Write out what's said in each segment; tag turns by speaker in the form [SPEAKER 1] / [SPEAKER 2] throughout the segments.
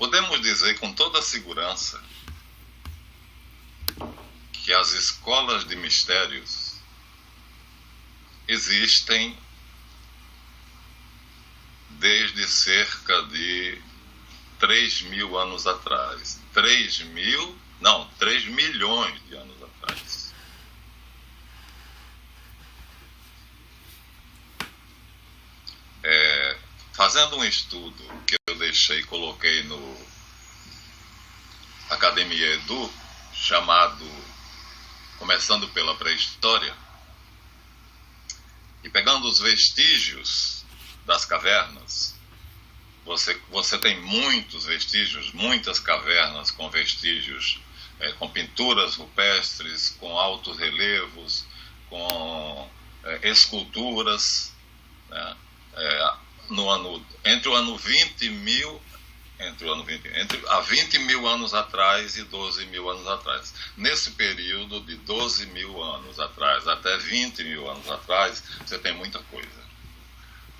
[SPEAKER 1] podemos dizer com toda segurança que as escolas de mistérios existem desde cerca de 3.000 anos atrás. 3 milhões de anos atrás. Fazendo um estudo que eu coloquei no Academia Edu, chamado Começando pela Pré-História, e pegando os vestígios das cavernas, você tem muitos vestígios, muitas cavernas com vestígios, com pinturas rupestres, com altos relevos, com esculturas, né? Entre há 20 mil anos atrás e 12 mil anos atrás. Nesse período de 12 mil anos atrás até 20 mil anos atrás, você tem muita coisa.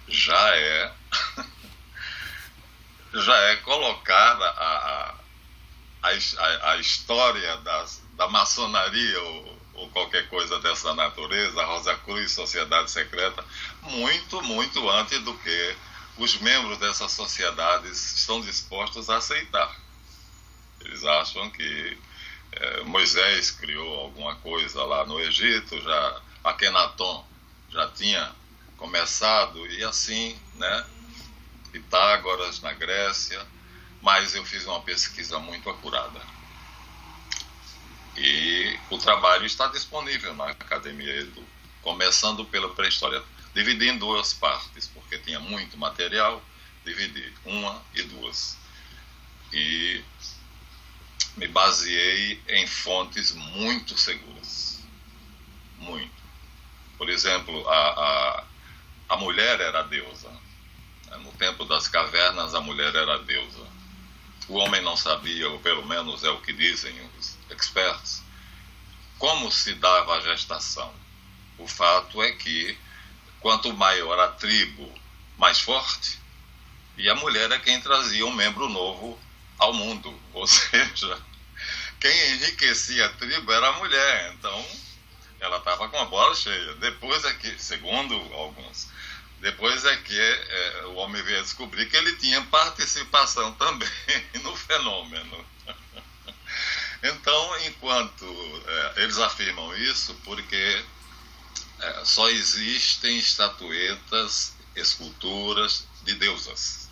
[SPEAKER 1] Já é colocada a história da maçonaria ou qualquer coisa dessa natureza, a Rosa Cruz, Sociedade Secreta, muito, muito antes do que os membros dessas sociedades estão dispostos a aceitar. Eles acham que Moisés criou alguma coisa lá no Egito, já Akenaton já tinha começado, e assim, né? Pitágoras na Grécia, mas eu fiz uma pesquisa muito acurada. E o trabalho está disponível na Academia Edu, começando pela pré-história. Dividi em duas partes, porque tinha muito material, dividi uma e duas. E me baseei em fontes muito seguras. Muito. Por exemplo, a mulher era deusa. No tempo das cavernas, a mulher era deusa. O homem não sabia, ou pelo menos é o que dizem os experts, como se dava a gestação. O fato é que quanto maior a tribo, mais forte, e a mulher é quem trazia um membro novo ao mundo. Ou seja, quem enriquecia a tribo era a mulher. Então, ela estava com a bola cheia. Depois é que, segundo alguns, o homem veio a descobrir que ele tinha participação também no fenômeno. Então, enquanto eles afirmam isso, porque só existem estatuetas, esculturas de deusas.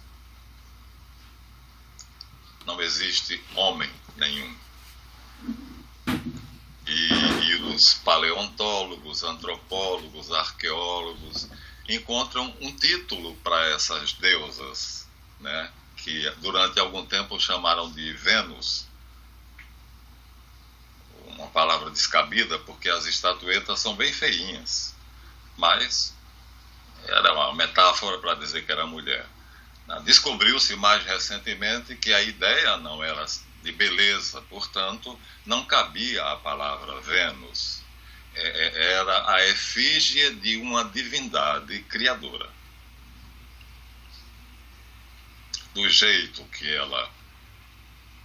[SPEAKER 1] Não existe homem nenhum. E os paleontólogos, antropólogos, arqueólogos encontram um título para essas deusas, né, que durante algum tempo chamaram de Vênus. Uma palavra descabida, porque as estatuetas são bem feinhas, mas era uma metáfora para dizer que era mulher. Descobriu-se mais recentemente que a ideia não era de beleza, portanto, não cabia a palavra Vênus. Era a efígie de uma divindade criadora. Do jeito que ela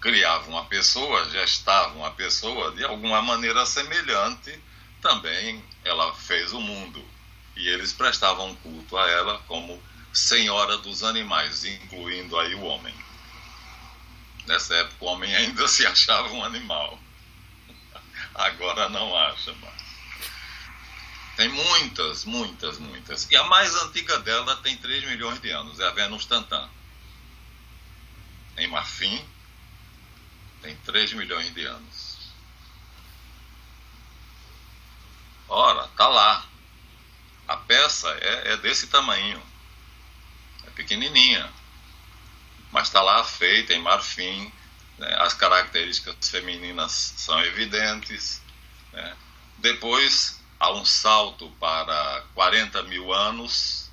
[SPEAKER 1] criava uma pessoa, gestava uma pessoa, de alguma maneira semelhante, também ela fez o mundo. E eles prestavam culto a ela como senhora dos animais, incluindo aí o homem. Nessa época o homem ainda se achava um animal. Agora não acha mais. Tem muitas. E a mais antiga dela tem 3 milhões de anos, é a Vênus Tantã. Em marfim, tem 3 milhões de anos. Ora, tá lá. A peça é desse tamanho. É pequenininha. Mas está lá feita em marfim. Né? As características femininas são evidentes. Né? Depois há um salto para 40 mil anos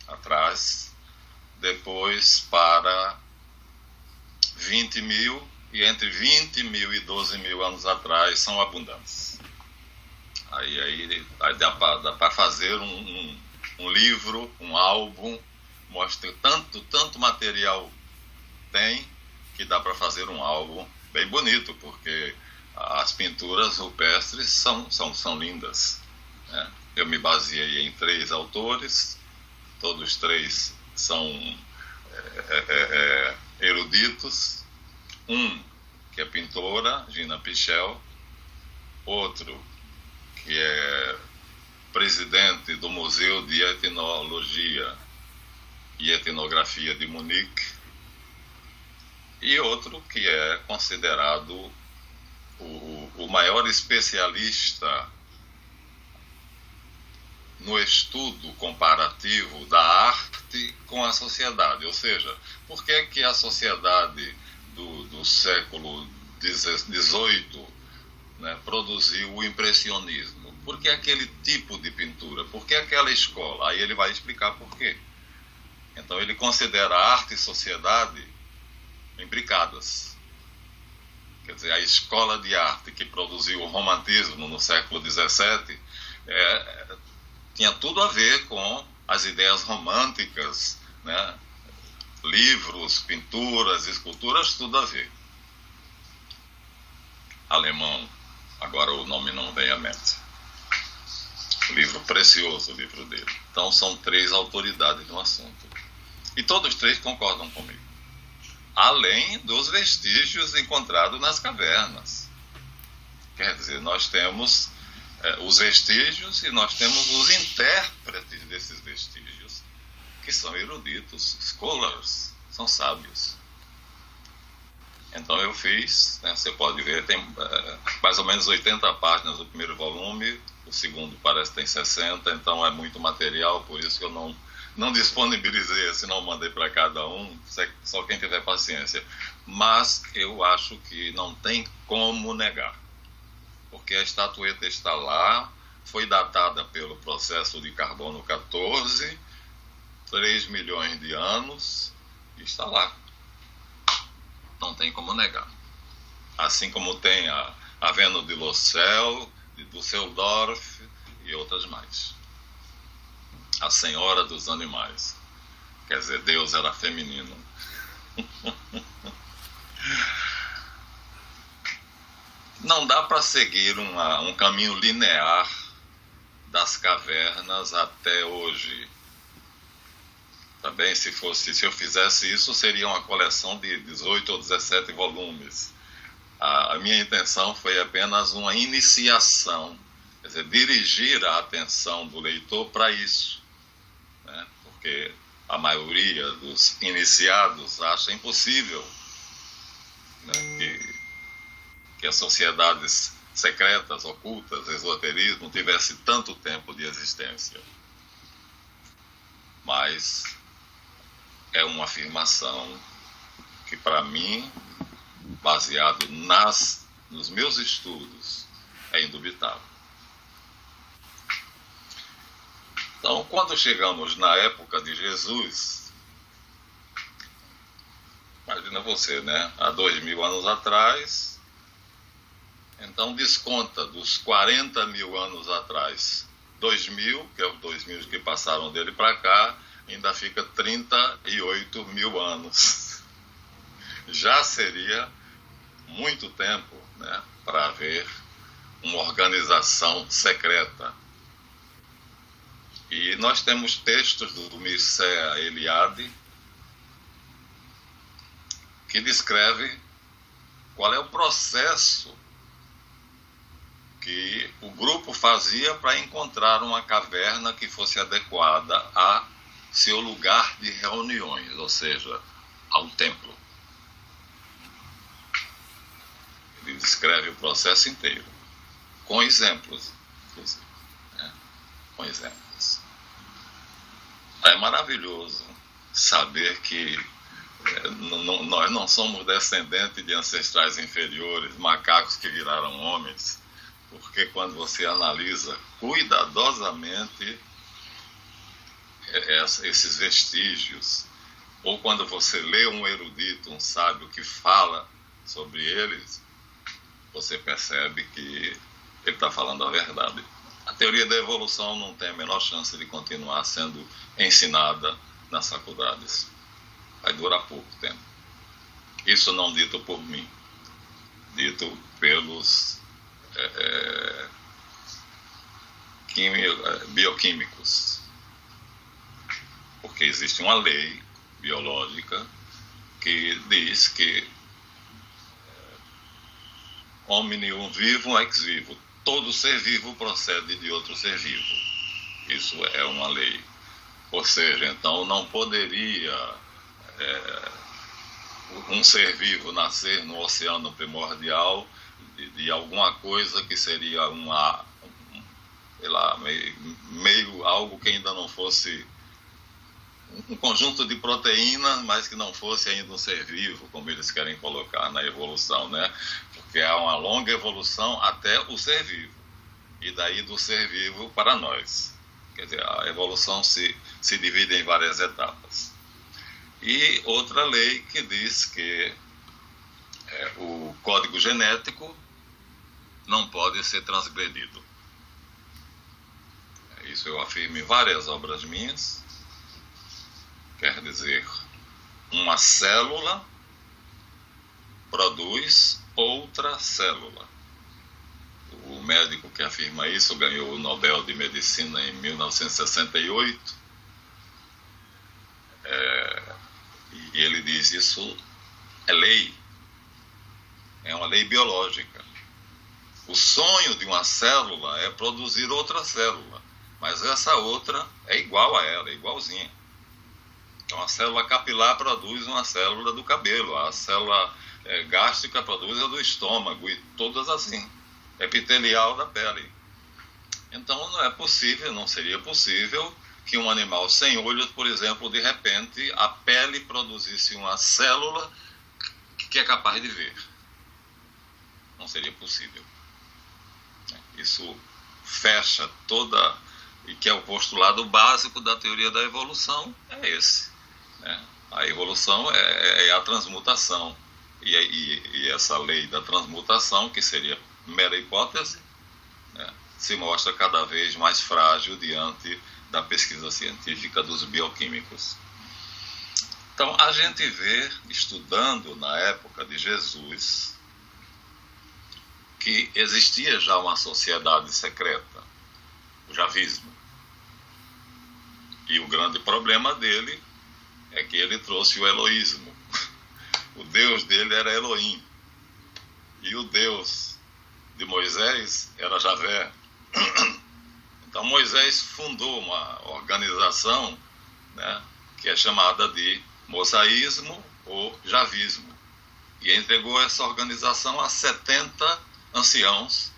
[SPEAKER 1] atrás. Depois para 20 mil. E entre 20 mil e 12 mil anos atrás são abundantes. Aí dá para fazer um livro, um álbum, mostra tanto material tem, que dá para fazer um álbum bem bonito, porque as pinturas rupestres são lindas, né? Eu me baseei em 3 autores, todos 3 são eruditos. Um que é pintora, Gina Pichel, outro que é presidente do Museu de Etnologia e Etnografia de Munique, e outro que é considerado o maior especialista no estudo comparativo da arte com a sociedade. Ou seja, por que que a sociedade do século XVIII, né, produziu o impressionismo? Por que aquele tipo de pintura? Por que aquela escola? Aí ele vai explicar por quê. Então ele considera arte e sociedade imbricadas. Quer dizer, a escola de arte que produziu o romantismo no século XVII tinha tudo a ver com as ideias românticas, né? Livros, pinturas, esculturas, tudo a ver. Alemão, agora o nome não vem à mente. Livro precioso, o livro dele. Então são 3 autoridades no assunto. E todos 3 concordam comigo. Além dos vestígios encontrados nas cavernas. Quer dizer, nós temos os vestígios e nós temos os intérpretes desses vestígios, que são eruditos, scholars, são sábios. Então eu fiz, né, você pode ver, tem mais ou menos 80 páginas do primeiro volume, o segundo parece que tem 60, então é muito material, por isso que eu não disponibilizei, assim, não mandei para cada um, só quem tiver paciência. Mas eu acho que não tem como negar, porque a estatueta está lá, foi datada pelo processo de carbono 14, 3 milhões de anos, e está lá. Não tem como negar. Assim como tem a Vênus de Lossel, de Düsseldorf e outras mais. A Senhora dos Animais. Quer dizer, Deus era feminino. Não dá para seguir um caminho linear das cavernas até hoje. Também, se eu fizesse isso, seria uma coleção de 18 ou 17 volumes. A minha intenção foi apenas uma iniciação, quer dizer, dirigir a atenção do leitor para isso, né? Porque a maioria dos iniciados acha impossível, né, que as sociedades secretas, ocultas, esoterismo tivesse tanto tempo de existência. Mas é uma afirmação que, para mim, baseado nos meus estudos, é indubitável. Então, quando chegamos na época de Jesus, imagina você, né? Há 2000 anos atrás, então desconta dos 40 mil anos atrás, 2000, que é os 2000 que passaram dele para cá, ainda fica 38 mil anos. Já seria muito tempo, né, para haver uma organização secreta. E nós temos textos do Mircea Eliade que descreve qual é o processo que o grupo fazia para encontrar uma caverna que fosse adequada a seu lugar de reuniões, ou seja, ao templo. Ele descreve o processo inteiro, com exemplos, né? Com exemplos. É maravilhoso saber que nós não somos descendentes de ancestrais inferiores, macacos que viraram homens, porque quando você analisa cuidadosamente esses vestígios, ou quando você lê um erudito, um sábio que fala sobre eles, você percebe que ele está falando a verdade. A teoria da evolução não tem a menor chance de continuar sendo ensinada nas faculdades. Vai durar pouco tempo. Isso não dito por mim, dito pelos bioquímicos, porque existe uma lei biológica que diz que omnium vivum ex vivo, todo ser vivo procede de outro ser vivo. Isso é uma lei. Ou seja, então não poderia um ser vivo nascer no oceano primordial de alguma coisa que seria sei lá, meio algo que ainda não fosse um conjunto de proteínas, mas que não fosse ainda um ser vivo, como eles querem colocar na evolução, né? Porque há uma longa evolução até o ser vivo, e daí do ser vivo para nós. Quer dizer, a evolução se divide em várias etapas. E outra lei que diz que o código genético não pode ser transgredido. Isso eu afirmo em várias obras minhas. Quer dizer, uma célula produz outra célula. O médico que afirma isso ganhou o Nobel de Medicina em 1968. E ele diz: isso é lei. É uma lei biológica. O sonho de uma célula é produzir outra célula, mas essa outra é igual a ela, é igualzinha. Então a célula capilar produz uma célula do cabelo, a célula gástrica produz a do estômago, e todas assim, epitelial da pele. Então não é possível, não seria possível que um animal sem olhos, por exemplo, de repente a pele produzisse uma célula que é capaz de ver. Não seria possível. Isso fecha toda, e que é o postulado básico da teoria da evolução, é esse. Né? A evolução é a transmutação. E essa lei da transmutação, que seria mera hipótese, né, se mostra cada vez mais frágil diante da pesquisa científica dos bioquímicos. Então, a gente vê, estudando na época de Jesus, que existia já uma sociedade secreta, o javismo. E o grande problema dele é que ele trouxe o eloísmo. O Deus dele era Elohim. E o Deus de Moisés era Javé. Então Moisés fundou uma organização, né, que é chamada de mosaísmo ou javismo. E entregou essa organização a 70 anciãos,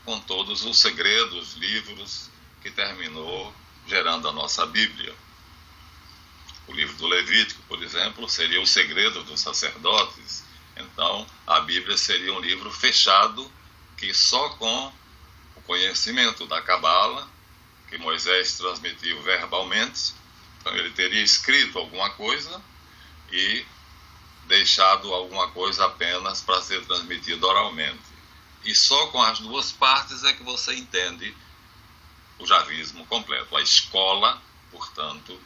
[SPEAKER 1] com todos os segredos, livros, que terminou gerando a nossa Bíblia. O livro do Levítico, por exemplo, seria o segredo dos sacerdotes. Então, a Bíblia seria um livro fechado, que só com o conhecimento da Cabala, que Moisés transmitiu verbalmente, então ele teria escrito alguma coisa e deixado alguma coisa apenas para ser transmitido oralmente. E só com as duas partes é que você entende o javismo completo. A escola, portanto,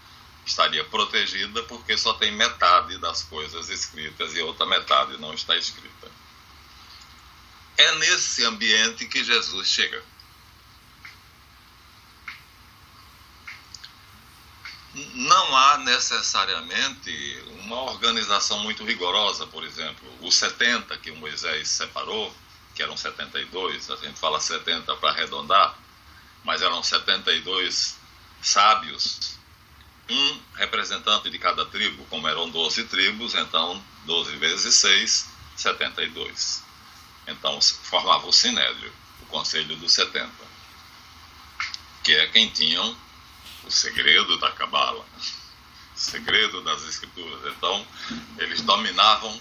[SPEAKER 1] estaria protegida porque só tem metade das coisas escritas e outra metade não está escrita. É nesse ambiente que Jesus chega. Não há necessariamente uma organização muito rigorosa, por exemplo. Os 70 que Moisés separou, que eram 72, a gente fala 70 para arredondar, mas eram 72 sábios, um representante de cada tribo, como eram 12 tribos, então 12 vezes 6, 72. Então formava o Sinédrio, o Conselho dos 70, que é quem tinham o segredo da Cabala, o segredo das Escrituras. Então eles dominavam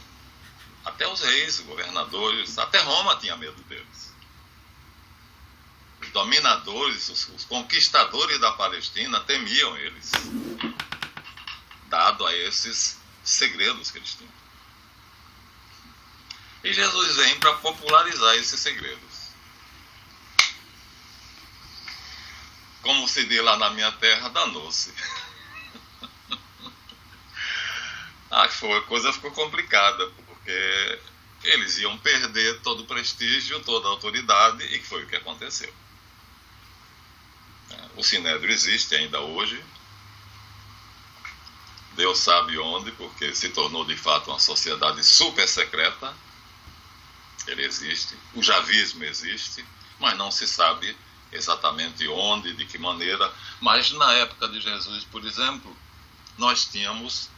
[SPEAKER 1] até os reis, governadores, até Roma tinha medo deles. Os dominadores, os conquistadores da Palestina temiam eles, dado a esses segredos que eles tinham. E Jesus vem para popularizar esses segredos. Como se diz lá na minha terra, danou-se. A coisa ficou complicada, porque eles iam perder todo o prestígio, toda a autoridade, e foi o que aconteceu. O Sinédrio existe ainda hoje, Deus sabe onde, porque se tornou de fato uma sociedade super secreta. Ele existe, o javismo existe, mas não se sabe exatamente onde, de que maneira. Mas na época de Jesus, por exemplo, nós tínhamos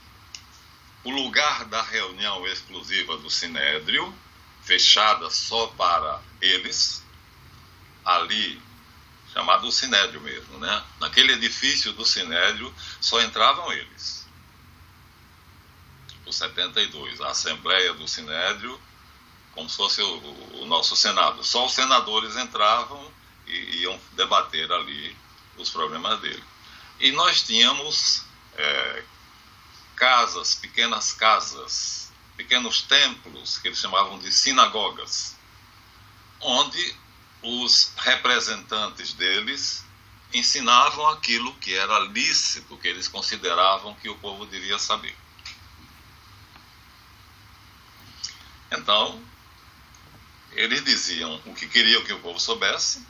[SPEAKER 1] o lugar da reunião exclusiva do Sinédrio, fechada só para eles, ali, chamado Sinédrio mesmo, né? Naquele edifício do Sinédrio só entravam eles. Os 72, a Assembleia do Sinédrio, como se fosse o nosso Senado. Só os senadores entravam e iam debater ali os problemas dele. E nós tínhamos pequenas casas, pequenos templos, que eles chamavam de sinagogas, onde os representantes deles ensinavam aquilo que era lícito, que eles consideravam que o povo devia saber. Então, eles diziam o que queriam que o povo soubesse,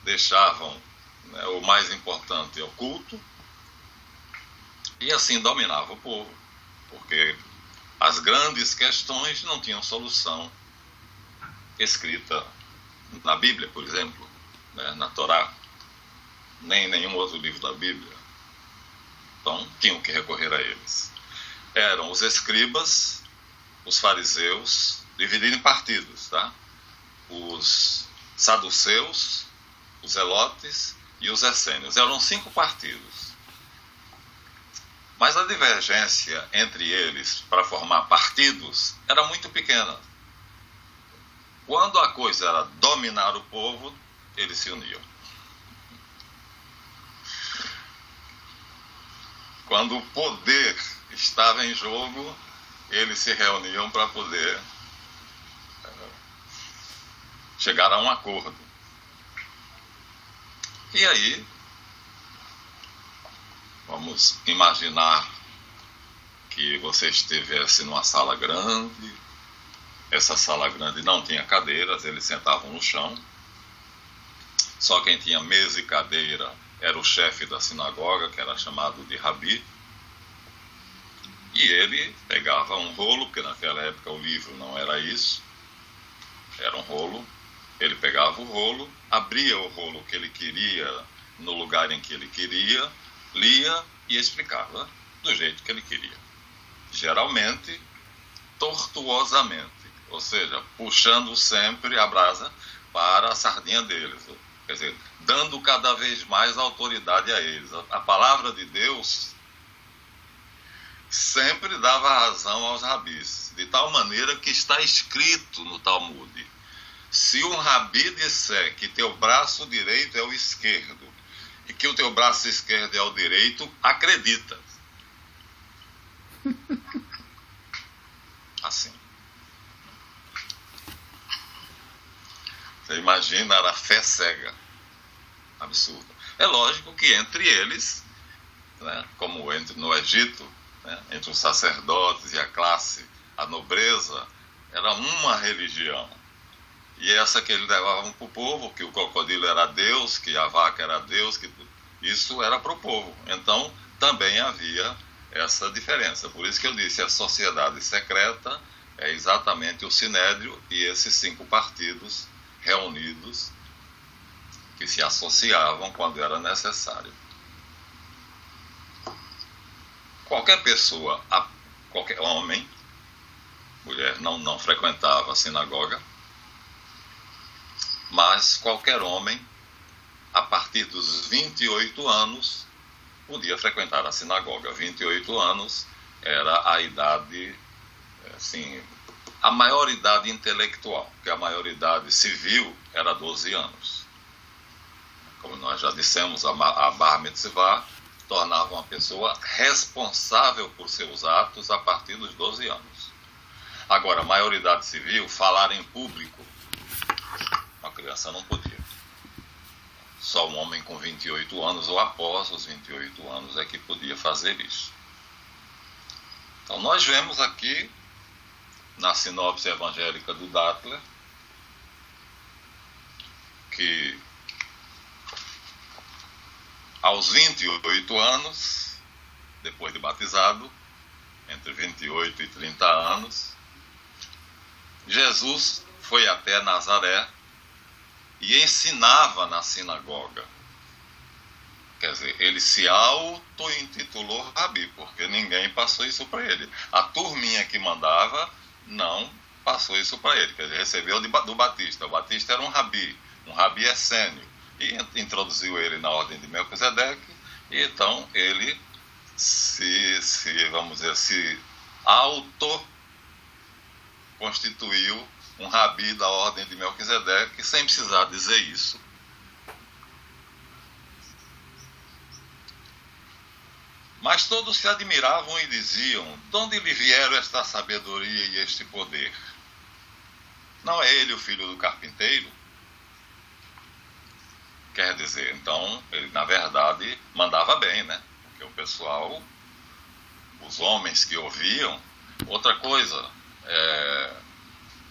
[SPEAKER 1] deixavam, né, o mais importante oculto, e assim dominava o povo, porque as grandes questões não tinham solução escrita na Bíblia, por exemplo, né, na Torá, nem em nenhum outro livro da Bíblia. Então, tinham que recorrer a eles. Eram os escribas, os fariseus, divididos em partidos, tá? Os saduceus, os zelotes e os essênios. Eram 5 partidos. Mas a divergência entre eles para formar partidos era muito pequena. Quando a coisa era dominar o povo, eles se uniam. Quando o poder estava em jogo, eles se reuniam para poder chegar a um acordo. E aí, vamos imaginar que você estivesse numa sala grande. Essa sala grande não tinha cadeiras, eles sentavam no chão. Só quem tinha mesa e cadeira era o chefe da sinagoga, que era chamado de Rabi. E ele pegava um rolo, porque naquela época o livro não era isso, era um rolo. Ele pegava o rolo, abria o rolo que ele queria no lugar em que ele queria, lia e explicava do jeito que ele queria. Geralmente, tortuosamente, ou seja, puxando sempre a brasa para a sardinha deles. Quer dizer, dando cada vez mais autoridade a eles. A palavra de Deus sempre dava razão aos rabis, de tal maneira que está escrito no Talmud: se um rabi disser que teu braço direito é o esquerdo e que o teu braço esquerdo é o direito, acredita. Assim. Você imagina, era fé cega. Absurda. É lógico que entre eles, né, como no Egito, né, entre os sacerdotes e a classe, a nobreza, era uma religião. E essa que eles levavam para o povo, que o crocodilo era Deus, que a vaca era Deus, que isso era para o povo. Então, também havia essa diferença. Por isso que eu disse, a sociedade secreta é exatamente o Sinédrio e esses 5 partidos reunidos que se associavam quando era necessário. Qualquer pessoa, qualquer homem, mulher não frequentava a sinagoga, mas qualquer homem, a partir dos 28 anos, podia frequentar a sinagoga. 28 anos era a idade, assim, a maioridade intelectual, porque a maioridade civil era 12 anos. Como nós já dissemos, a Bar Mitzvah tornava uma pessoa responsável por seus atos a partir dos 12 anos. Agora, a maioridade civil, falar em público, uma criança não podia. Só um homem com 28 anos ou após os 28 anos é que podia fazer isso. Então nós vemos aqui, na sinopse evangélica do Dattler, que aos 28 anos, depois de batizado, entre 28 e 30 anos, Jesus foi até Nazaré e ensinava na sinagoga. Quer dizer, ele se auto-intitulou Rabi, porque ninguém passou isso para ele. A turminha que mandava não passou isso para ele. Quer dizer, recebeu do Batista. O Batista era um Rabi essênio. E introduziu ele na ordem de Melquisedeque. E então ele vamos dizer, se auto-constituiu um Rabi da ordem de Melquisedeque, sem precisar dizer isso. Mas todos se admiravam e diziam: de onde lhe vieram esta sabedoria e este poder? Não é ele o filho do carpinteiro? Quer dizer, então, ele na verdade mandava bem, né? Porque o pessoal, os homens que ouviam, outra coisa,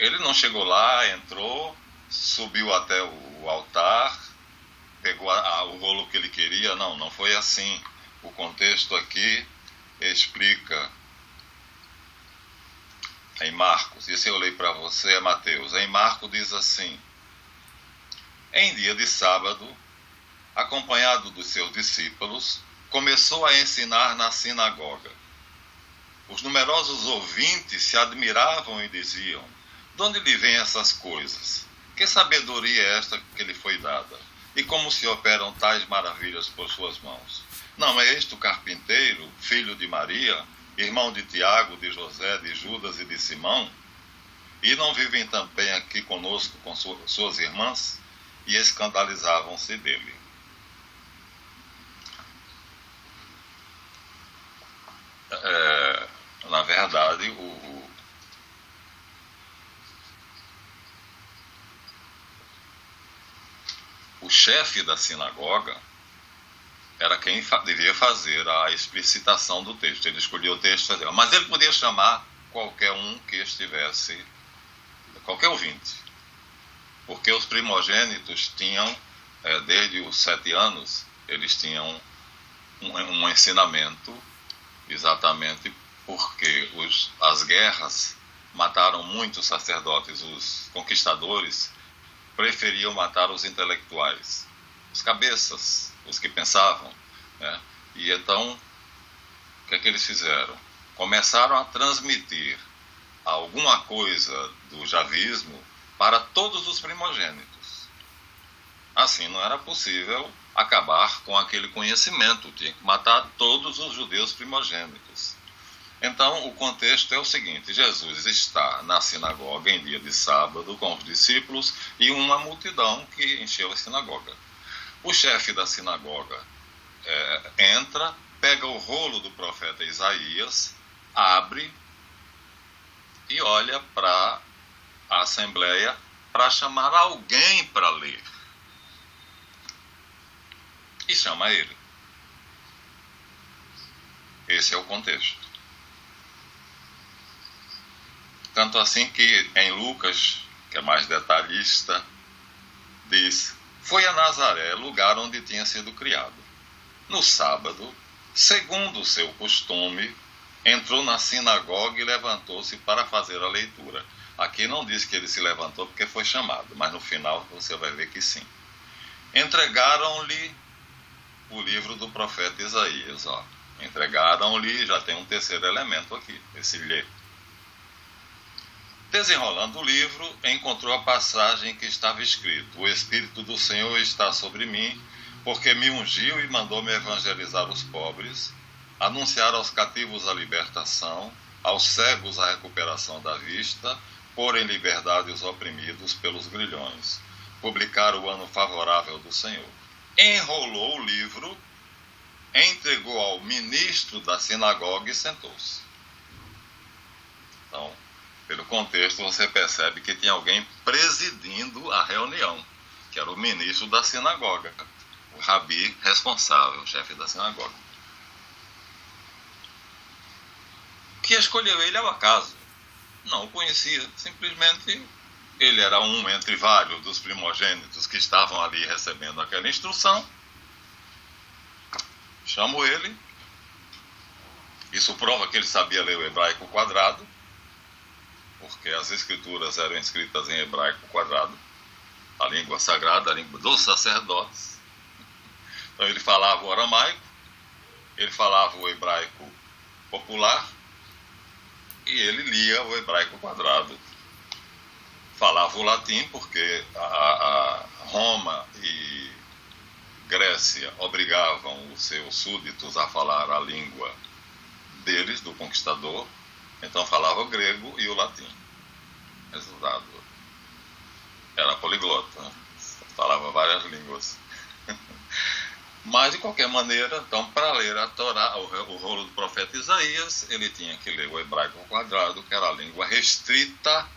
[SPEAKER 1] ele não chegou lá, entrou, subiu até o altar, pegou o rolo que ele queria, não foi assim. O contexto aqui explica em Marcos, esse eu leio para você, é Mateus. Em Marcos diz assim: em dia de sábado, acompanhado dos seus discípulos, começou a ensinar na sinagoga. Os numerosos ouvintes se admiravam e diziam: de onde lhe vêm essas coisas? Que sabedoria é esta que lhe foi dada? E como se operam tais maravilhas por suas mãos? Não é este o carpinteiro, filho de Maria, irmão de Tiago, de José, de Judas e de Simão? E não vivem também aqui conosco com suas irmãs? E escandalizavam-se dele. Na verdade, o chefe da sinagoga era quem devia fazer a explicitação do texto. Ele escolhia o texto, mas ele podia chamar qualquer um que estivesse, qualquer ouvinte, porque os primogênitos tinham, desde os 7 anos, eles tinham um ensinamento, exatamente porque as guerras mataram muitos sacerdotes. Os conquistadores preferiam matar os intelectuais, os cabeças, os que pensavam, né? E então, o que é que eles fizeram? Começaram a transmitir alguma coisa do javismo para todos os primogênitos. Assim não era possível acabar com aquele conhecimento, tinha que matar todos os judeus primogênitos. Então, o contexto é o seguinte: Jesus está na sinagoga em dia de sábado com os discípulos e uma multidão que encheu a sinagoga. O chefe da sinagoga entra, pega o rolo do profeta Isaías, abre e olha para a assembleia para chamar alguém para ler. E chama ele. Esse é o contexto. Tanto assim que em Lucas, que é mais detalhista, diz: foi a Nazaré, lugar onde tinha sido criado. No sábado, segundo o seu costume, entrou na sinagoga e levantou-se para fazer a leitura. Aqui não diz que ele se levantou porque foi chamado, mas no final você vai ver que sim. Entregaram-lhe o livro do profeta Isaías. Entregaram-lhe, já tem um terceiro elemento aqui, esse lhe. Desenrolando o livro, encontrou a passagem que estava escrito: o Espírito do Senhor está sobre mim, porque me ungiu e mandou-me evangelizar os pobres, anunciar aos cativos a libertação, aos cegos a recuperação da vista, pôr em liberdade os oprimidos pelos grilhões, publicar o ano favorável do Senhor. Enrolou o livro, entregou ao ministro da sinagoga e sentou-se. Então, pelo contexto, você percebe que tinha alguém presidindo a reunião, que era o ministro da sinagoga, o rabi responsável, o chefe da sinagoga. que escolheu ele ao acaso. Não o conhecia, simplesmente ele era um entre vários dos primogênitos que estavam ali recebendo aquela instrução. Chamou ele. Isso prova que ele sabia ler o hebraico quadrado, porque as escrituras eram escritas em hebraico quadrado, a língua sagrada, a língua dos sacerdotes. Então ele falava o aramaico, ele falava o hebraico popular e ele lia o hebraico quadrado. Falava o latim porque a Roma e Grécia obrigavam os seus súditos a falar a língua deles, do conquistador. Então falava o grego e o latim. Resultado, era poliglota, né? Falava várias línguas. Mas, de qualquer maneira, então, para ler a Torá, o rolo do profeta Isaías, ele tinha que ler o hebraico quadrado, que era a língua restrita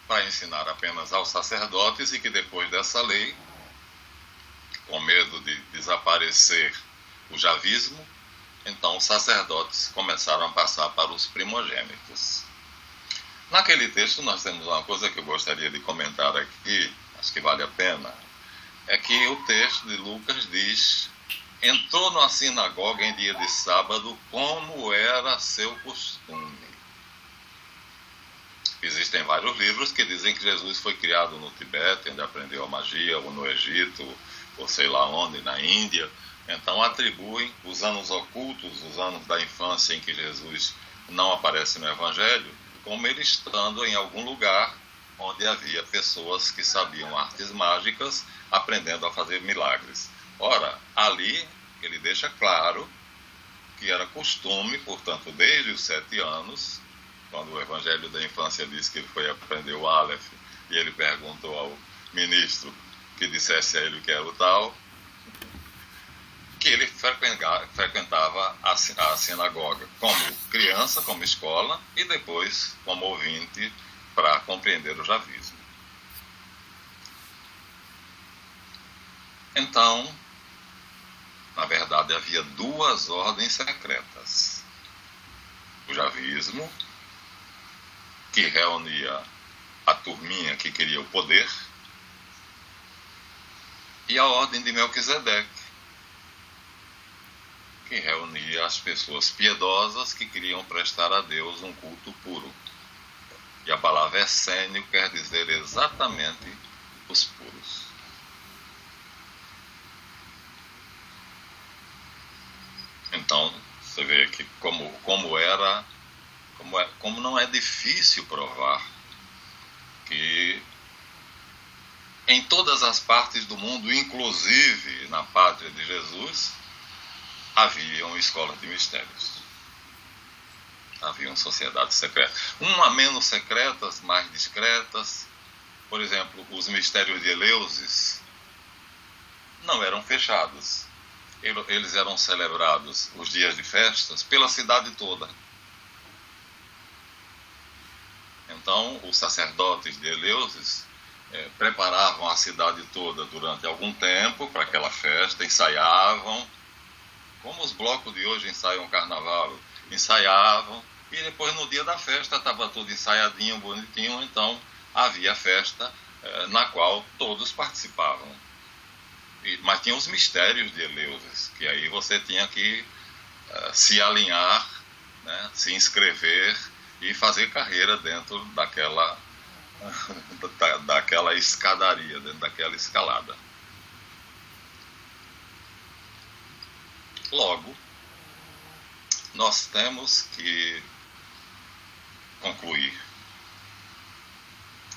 [SPEAKER 1] para ensinar apenas aos sacerdotes, e que depois dessa lei, com medo de desaparecer o javismo, então os sacerdotes começaram a passar para os primogênitos. Naquele texto nós temos uma coisa que eu gostaria de comentar aqui, acho que vale a pena, é que o texto de Lucas diz: entrou na sinagoga em dia de sábado, como era seu costume. Existem vários livros que dizem que Jesus foi criado no Tibete, onde aprendeu a magia, ou no Egito, ou sei lá onde, na Índia. Então atribuem os anos ocultos, os anos da infância em que Jesus não aparece no Evangelho, como ele estando em algum lugar onde havia pessoas que sabiam artes mágicas, aprendendo a fazer milagres. Ora, ali ele deixa claro que era costume, portanto, desde os 7 anos, quando o Evangelho da Infância diz que ele foi aprender o Aleph, e ele perguntou ao ministro que dissesse a ele o que era o tal, que ele frequentava a sinagoga como criança, como escola, e depois como ouvinte para compreender o javismo. Então, na verdade, havia 2 ordens secretas. O javismo, que reunia a turminha que queria o poder, e a ordem de Melquisedeque, que reunia as pessoas piedosas que queriam prestar a Deus um culto puro. E a palavra essênio quer dizer exatamente os puros. Então, você vê que como não é difícil provar que em todas as partes do mundo, inclusive na pátria de Jesus, haviam escolas de mistérios. Haviam sociedades secretas. Uma menos secretas, mais discretas. Por exemplo, os mistérios de Eleusis não eram fechados. Eles eram celebrados, os dias de festas, pela cidade toda. Então, os sacerdotes de Eleusis preparavam a cidade toda durante algum tempo para aquela festa, ensaiavam, como os blocos de hoje ensaiam o carnaval, ensaiavam, e depois no dia da festa estava tudo ensaiadinho, bonitinho, então havia festa na qual todos participavam. Mas tinha os mistérios de Eleusis, que aí você tinha que se alinhar, né, se inscrever e fazer carreira dentro daquela escadaria, dentro daquela escalada. Logo, nós temos que concluir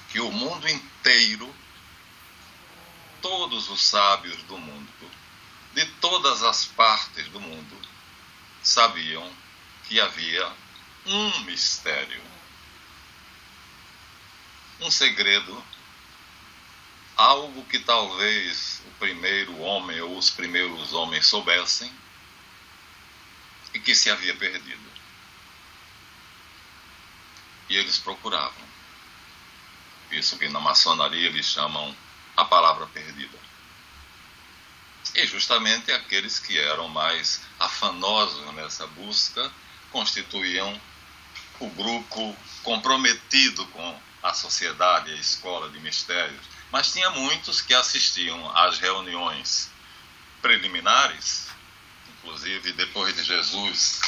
[SPEAKER 1] que o mundo inteiro, todos os sábios do mundo, de todas as partes do mundo, sabiam que havia um mistério, um segredo, algo que talvez o primeiro homem ou os primeiros homens soubessem e que se havia perdido. E eles procuravam. Isso que na maçonaria eles chamam a palavra perdida. E justamente aqueles que eram mais afanosos nessa busca constituíam o grupo comprometido com a sociedade e a escola de mistérios, mas tinha muitos que assistiam às reuniões preliminares, inclusive depois de Jesus.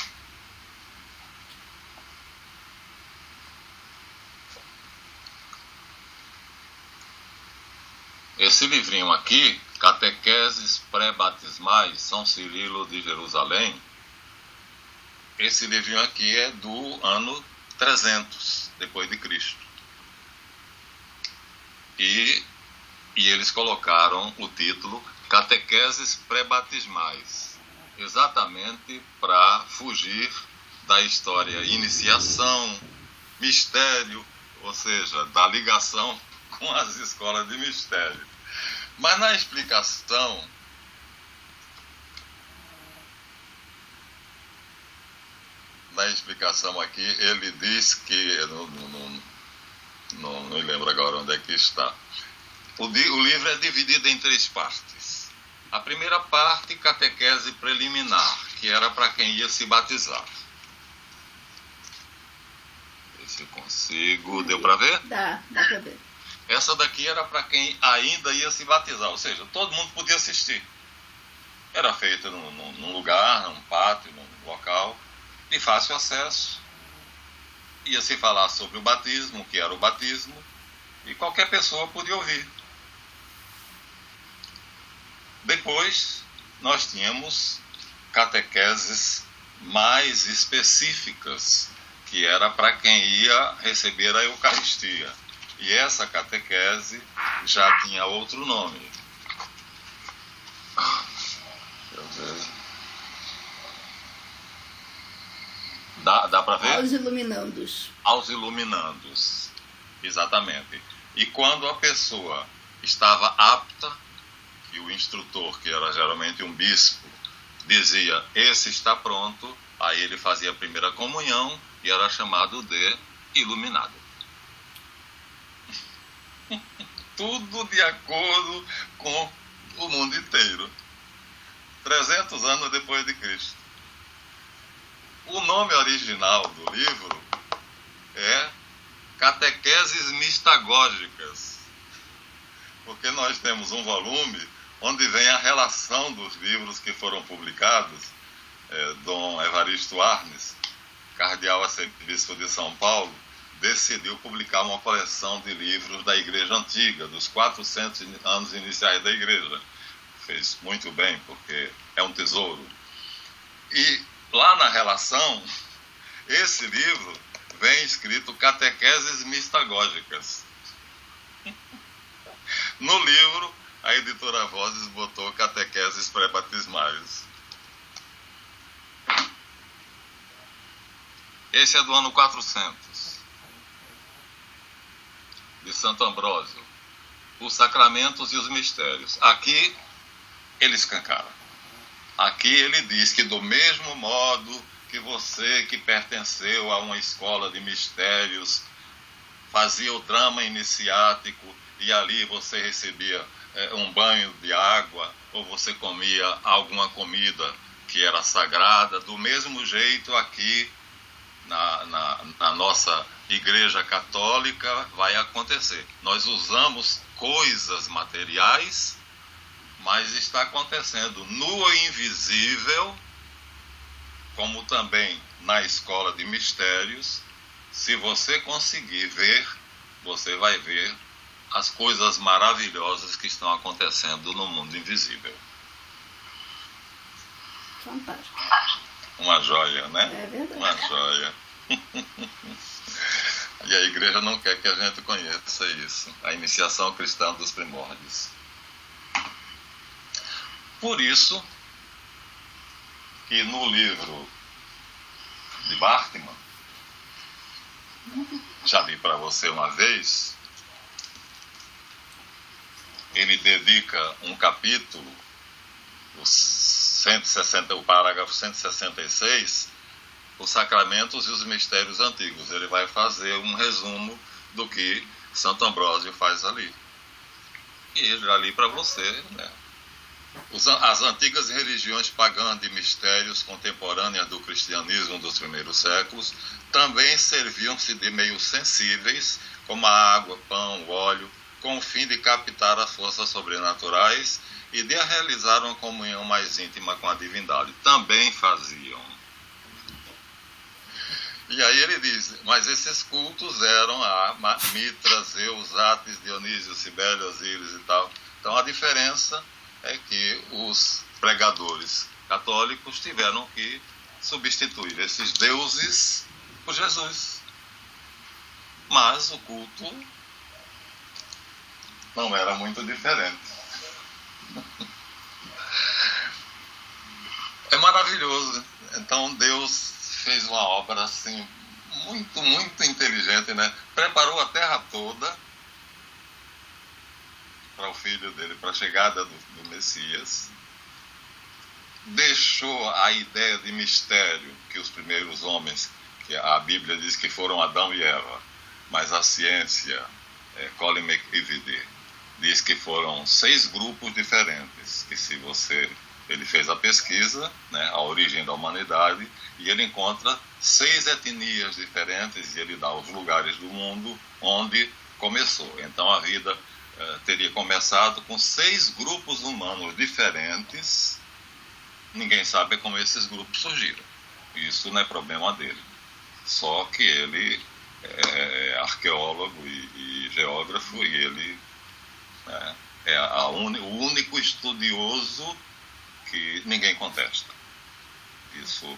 [SPEAKER 1] Esse livrinho aqui, Catequeses Pré-Batismais, São Cirilo de Jerusalém, esse livrinho aqui é do ano 300 depois de Cristo. E eles colocaram o título Catequeses Pré-Batismais, exatamente para fugir da história iniciação, mistério, ou seja, da ligação com as escolas de mistério. Mas na explicação, aqui, ele diz que, não me lembro agora onde é que está, o livro é dividido em 3 partes. A primeira parte, catequese preliminar, que era para quem ia se batizar. Ver se eu consigo, deu para ver?
[SPEAKER 2] Dá para ver.
[SPEAKER 1] Essa daqui era para quem ainda ia se batizar, ou seja, todo mundo podia assistir. Era feita num lugar, num pátio, num local de fácil acesso. Ia se falar sobre o batismo, o que era o batismo, e qualquer pessoa podia ouvir. Depois, nós tínhamos catequeses mais específicas, que era para quem ia receber a Eucaristia. E essa catequese já tinha outro nome. Deixa eu ver. Dá para ver?
[SPEAKER 2] Aos iluminandos.
[SPEAKER 1] Aos iluminandos, exatamente. E quando a pessoa estava apta, e o instrutor, que era geralmente um bispo, dizia, esse está pronto, aí ele fazia a primeira comunhão e era chamado de iluminado. Tudo de acordo com o mundo inteiro. 300 anos depois de Cristo. O nome original do livro é Catequeses Mistagógicas, porque nós temos um volume onde vem a relação dos livros que foram publicados. Dom Evaristo Arnes, cardeal arcebispo de São Paulo, decidiu publicar uma coleção de livros da Igreja Antiga, dos 400 anos iniciais da Igreja. Fez muito bem, porque é um tesouro. E lá na relação, esse livro vem escrito Catequeses Mistagógicas. No livro, a editora Vozes botou Catequeses Pré-Batismais. Esse é do ano 400, de Santo Ambrósio. Os sacramentos e os mistérios. Aqui, ele escancara. Aqui ele diz que do mesmo modo que você que pertenceu a uma escola de mistérios fazia o trama iniciático e ali você recebia um banho de água ou você comia alguma comida que era sagrada, do mesmo jeito aqui na nossa Igreja Católica vai acontecer. Nós usamos coisas materiais, mas está acontecendo no invisível, como também na escola de mistérios. Se você conseguir ver, você vai ver as coisas maravilhosas que estão acontecendo no mundo invisível.
[SPEAKER 2] Fantástico.
[SPEAKER 1] Uma joia, né?
[SPEAKER 2] É verdade.
[SPEAKER 1] Uma joia. E a igreja não quer que a gente conheça isso. A iniciação cristã dos primórdios. Por isso que no livro de Bartman, já li para você uma vez, ele dedica um capítulo, o parágrafo 166, os sacramentos e os mistérios antigos. Ele vai fazer um resumo do que Santo Ambrósio faz ali. E eu já li para você, né? As antigas religiões pagãs de mistérios contemporâneas do cristianismo dos primeiros séculos também serviam-se de meios sensíveis, como a água, pão, óleo, com o fim de captar as forças sobrenaturais e de realizar uma comunhão mais íntima com a divindade. Também faziam. E aí ele diz, mas esses cultos eram a Mitra, Zeus, Atis, Dionísio, Cibele, Osíris e tal. Então a diferença é que os pregadores católicos tiveram que substituir esses deuses por Jesus. Mas o culto não era muito diferente. É maravilhoso. Então Deus fez uma obra assim muito, muito inteligente, né? Preparou a terra toda para o filho dele, para a chegada do Messias. Deixou a ideia de mistério que os primeiros homens, que a Bíblia diz que foram Adão e Eva, mas a ciência, Colin McVitie, diz que foram 6 grupos diferentes, que se você... Ele fez a pesquisa, né, a origem da humanidade, e ele encontra 6 etnias diferentes, e ele dá os lugares do mundo onde começou. Então a vida teria começado com 6 grupos humanos diferentes. Ninguém sabe como esses grupos surgiram. Isso não é problema dele. Só que ele é arqueólogo e geógrafo, e ele é o único estudioso que ninguém contesta. Isso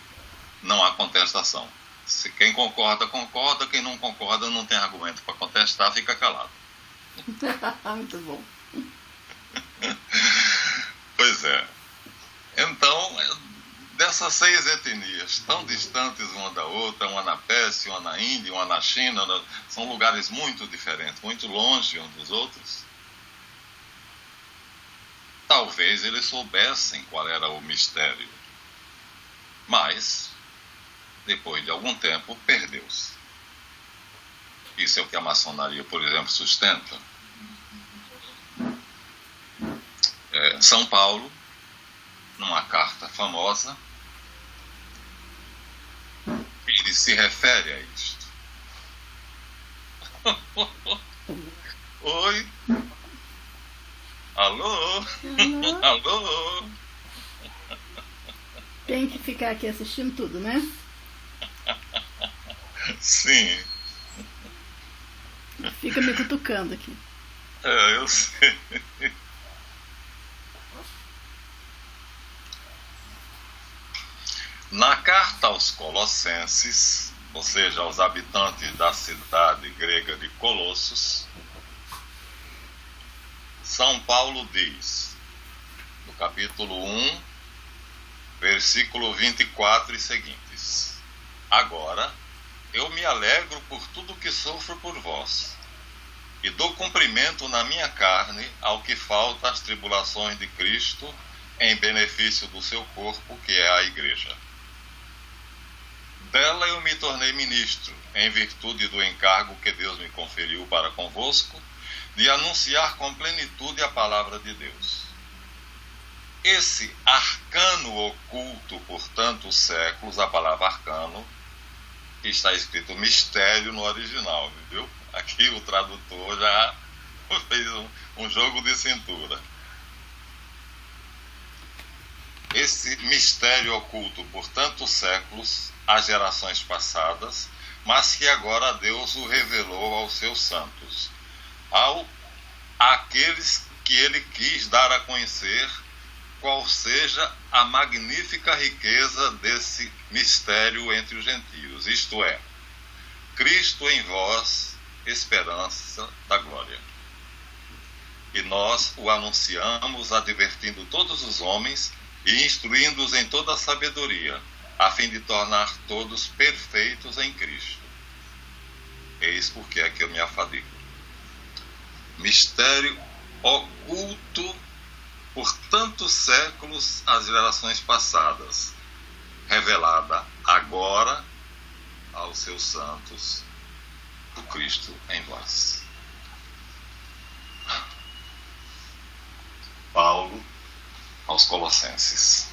[SPEAKER 1] não há contestação. Se quem concorda, concorda. Quem não concorda, não tem argumento para contestar, fica calado.
[SPEAKER 2] Muito bom.
[SPEAKER 1] Pois é. Então, dessas 6 etnias, tão distantes uma da outra, uma na Pérsia, uma na Índia, uma na China, são lugares muito diferentes, muito longe uns dos outros. Talvez eles soubessem qual era o mistério, mas, depois de algum tempo, perdeu-se. Isso é o que a maçonaria, por exemplo, sustenta. São Paulo, numa carta famosa, ele se refere a isto. Oi? Alô? Alô?
[SPEAKER 2] Tem que ficar aqui assistindo tudo, né?
[SPEAKER 1] Sim.
[SPEAKER 2] Fica me cutucando aqui.
[SPEAKER 1] Eu sei. Na carta aos Colossenses, ou seja, aos habitantes da cidade grega de Colossos, São Paulo diz, no capítulo 1, versículo 24 e seguintes: agora eu me alegro por tudo que sofro por vós, e dou cumprimento na minha carne ao que falta às tribulações de Cristo, em benefício do seu corpo, que é a igreja. Dela eu me tornei ministro, em virtude do encargo que Deus me conferiu para convosco, de anunciar com plenitude a palavra de Deus. Esse arcano oculto por tantos séculos, a palavra arcano, está escrito mistério no original, viu? Aqui o tradutor já fez um jogo de cintura. Esse mistério oculto por tantos séculos às gerações passadas, mas que agora Deus o revelou aos seus santos, àqueles que ele quis dar a conhecer qual seja a magnífica riqueza desse mistério entre os gentios, isto é, Cristo em vós, esperança da glória. E nós o anunciamos, advertindo todos os homens e instruindo-os em toda a sabedoria, a fim de tornar todos perfeitos em Cristo. Eis porque é que eu me afadigo. Mistério oculto por tantos séculos às gerações passadas, revelada agora aos seus santos, o Cristo em vós. Paulo aos Colossenses.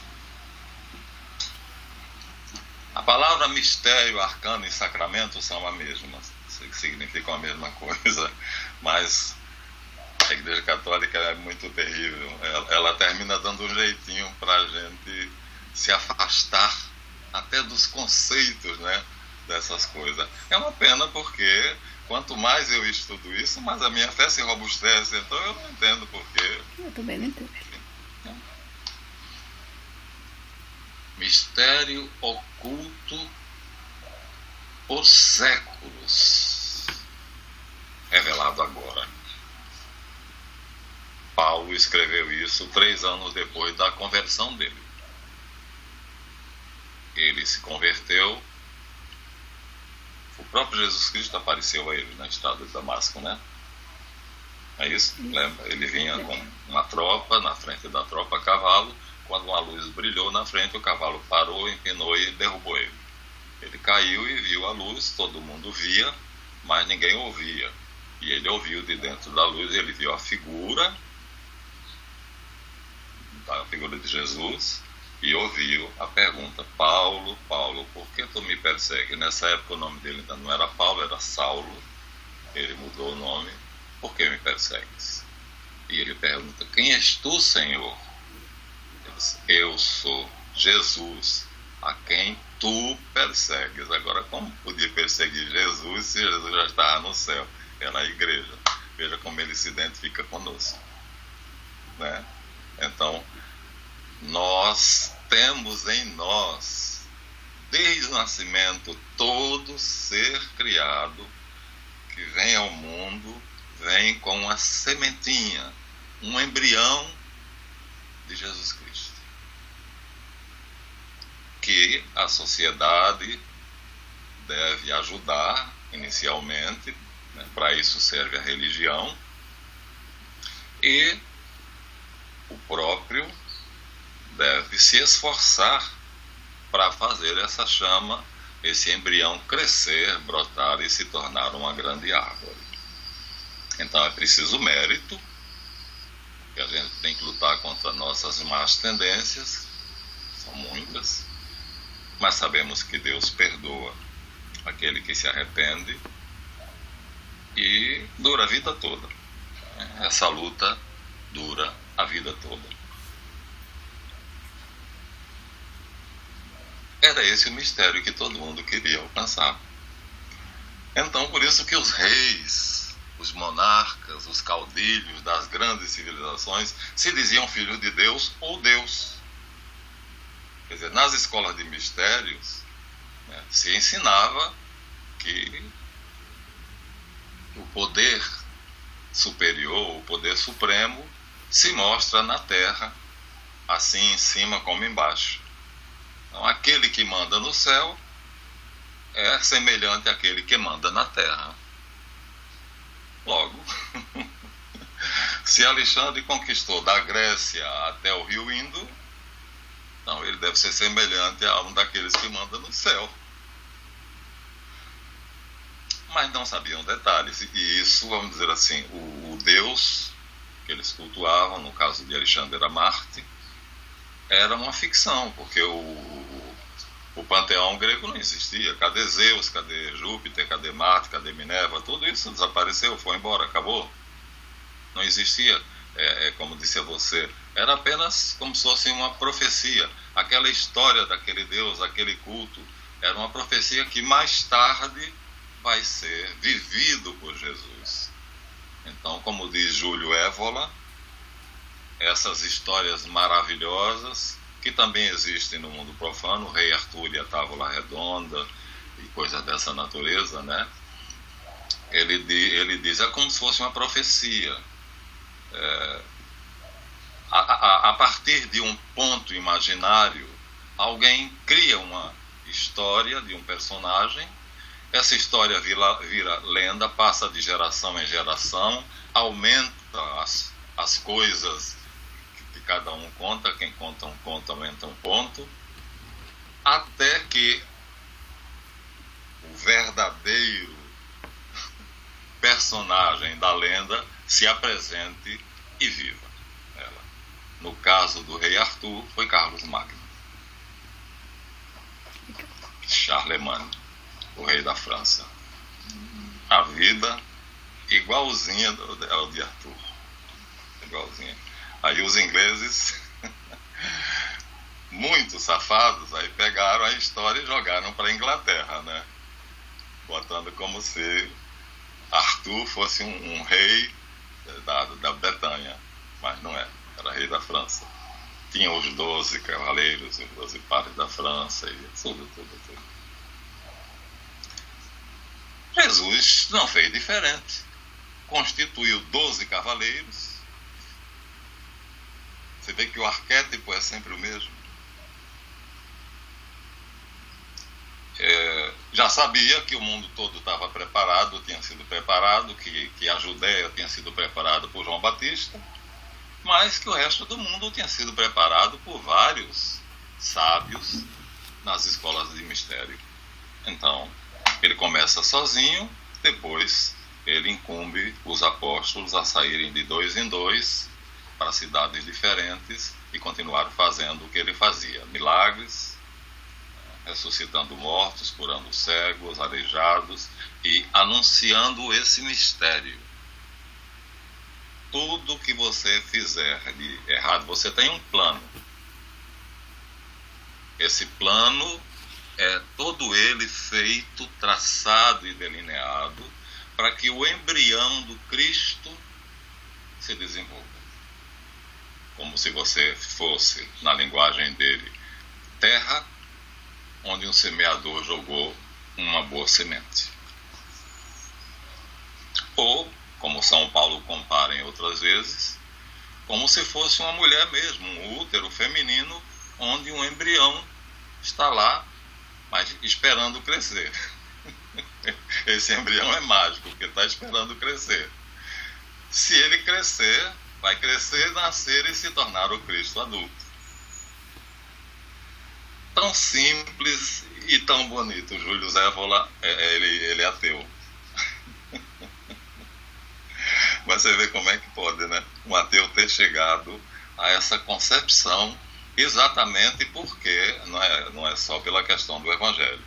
[SPEAKER 1] A palavra mistério, arcano e sacramento são a mesma, significam a mesma coisa, mas a Igreja Católica é muito terrível. Ela termina dando um jeitinho para a gente se afastar até dos conceitos, né, dessas coisas. É uma pena porque quanto mais eu estudo isso, mais a minha fé se robustece. Então eu não entendo porquê.
[SPEAKER 2] Eu também não entendo.
[SPEAKER 1] Mistério oculto por séculos, revelado agora. Paulo escreveu isso 3 anos depois da conversão dele. Ele se converteu, o próprio Jesus Cristo apareceu a ele na estrada de Damasco, né? É isso? Lembra? Ele vinha com uma tropa, na frente da tropa a cavalo. Quando uma luz brilhou na frente, o cavalo parou, empinou e derrubou ele. Ele caiu e viu a luz, todo mundo via, mas ninguém ouvia. E ele ouviu de dentro da luz, ele viu a figura de Jesus e ouviu a pergunta: Paulo, Paulo, por que tu me persegues? Nessa época o nome dele ainda não era Paulo, era Saulo. Ele mudou o nome. Por que me persegues? E ele pergunta: quem és tu, Senhor? Ele diz: eu sou Jesus, a quem tu persegues. Agora, como podia perseguir Jesus se Jesus já estava no céu? Era a igreja. Veja como ele se identifica conosco, né? Então, nós temos em nós, desde o nascimento, todo ser criado que vem ao mundo, vem com uma sementinha, um embrião de Jesus Cristo, que a sociedade deve ajudar inicialmente, né? Para isso serve a religião, e o próprio deve se esforçar para fazer essa chama, esse embrião crescer, brotar e se tornar uma grande árvore. Então é preciso mérito, que a gente tem que lutar contra nossas más tendências, são muitas, mas sabemos que Deus perdoa aquele que se arrepende e dura a vida toda. Essa luta dura a vida toda. Era esse o mistério que todo mundo queria alcançar. Então, por isso que os reis, os monarcas, os caudilhos das grandes civilizações se diziam filhos de Deus ou Deus. Quer dizer, nas escolas de mistérios, né, se ensinava que o poder superior, o poder supremo, se mostra na terra, assim em cima como embaixo. Então, aquele que manda no céu é semelhante àquele que manda na terra. Logo, se Alexandre conquistou da Grécia até o rio Indo, então ele deve ser semelhante a um daqueles que manda no céu. Mas não sabiam detalhes. E isso, vamos dizer assim, o Deus que eles cultuavam, no caso de Alexandre era Marte, era uma ficção, porque o panteão grego não existia. Cadê Zeus, cadê Júpiter, cadê Marte, cadê Minerva? Tudo isso desapareceu, foi embora, acabou. Não existia, como disse a você, era apenas como se fosse uma profecia. Aquela história daquele Deus, aquele culto, era uma profecia que mais tarde vai ser vivido por Jesus. Então, como diz Júlio Évola, essas histórias maravilhosas, que também existem no mundo profano, o Rei Arthur e a Távola Redonda, e coisas dessa natureza, né? Ele diz, é como se fosse uma profecia. A partir de um ponto imaginário, alguém cria uma história de um personagem, essa história vira lenda, passa de geração em geração, aumenta as coisas que cada um conta, quem conta um conto aumenta um ponto, até que o verdadeiro personagem da lenda se apresente e viva ela. No caso do rei Arthur, foi Carlos Magno. Charlemagne, o rei da França. A vida igualzinha ao de Arthur. Igualzinha. Aí os ingleses, muito safados, aí pegaram a história e jogaram para a Inglaterra, né? Botando como se Arthur fosse um rei da Bretanha, mas não é, era rei da França. Tinha os 12 cavaleiros, os 12 pares da França e tudo. Jesus não fez diferente. Constituiu 12 cavaleiros. Você vê que o arquétipo é sempre o mesmo. Já sabia que o mundo todo estava preparado, tinha sido preparado, que a Judéia tinha sido preparada por João Batista, mas que o resto do mundo tinha sido preparado por vários sábios nas escolas de mistério. Então, ele começa sozinho, depois ele incumbe os apóstolos a saírem de 2 em 2 para cidades diferentes e continuar fazendo o que ele fazia: milagres, ressuscitando mortos, curando cegos, aleijados e anunciando esse mistério. Tudo que você fizer de errado, você tem um plano. Esse plano é todo ele feito, traçado e delineado para que o embrião do Cristo se desenvolva. Como se você fosse, na linguagem dele, terra onde um semeador jogou uma boa semente. Ou, como São Paulo compara em outras vezes, como se fosse uma mulher mesmo, um útero feminino, onde um embrião está lá, mas esperando crescer. Esse embrião é mágico, porque está esperando crescer. Se ele crescer, vai crescer, nascer e se tornar o Cristo adulto. Tão simples e tão bonito. Júlio Zévola, ele é ateu. Mas você vê como é que pode, né? Um ateu ter chegado a essa concepção exatamente porque não é só pela questão do Evangelho.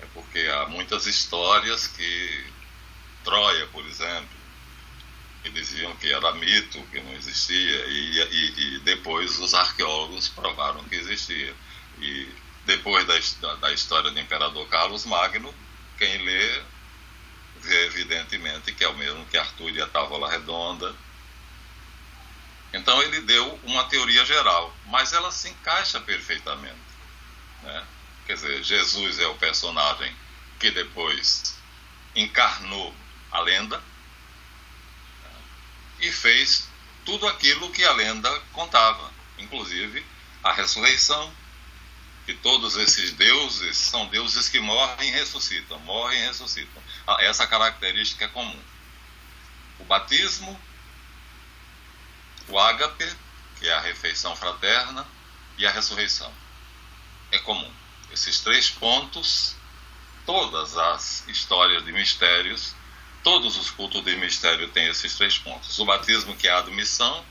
[SPEAKER 1] É porque há muitas histórias que Troia, por exemplo, que diziam que era mito, que não existia, e depois os arqueólogos provaram que existia. E depois da história do imperador Carlos Magno, quem lê vê evidentemente que é o mesmo que Arthur e a Távola Redonda. Então ele deu uma teoria geral, mas ela se encaixa perfeitamente, né? Quer dizer, Jesus é o personagem que depois encarnou a lenda e fez tudo aquilo que a lenda contava, inclusive a ressurreição, que todos esses deuses são deuses que morrem e ressuscitam, morrem e ressuscitam. Essa característica é comum. O batismo, o ágape, que é a refeição fraterna, e a ressurreição. É comum. Esses 3 pontos, todas as histórias de mistérios, todos os cultos de mistério têm esses 3 pontos. O batismo, que é a admissão,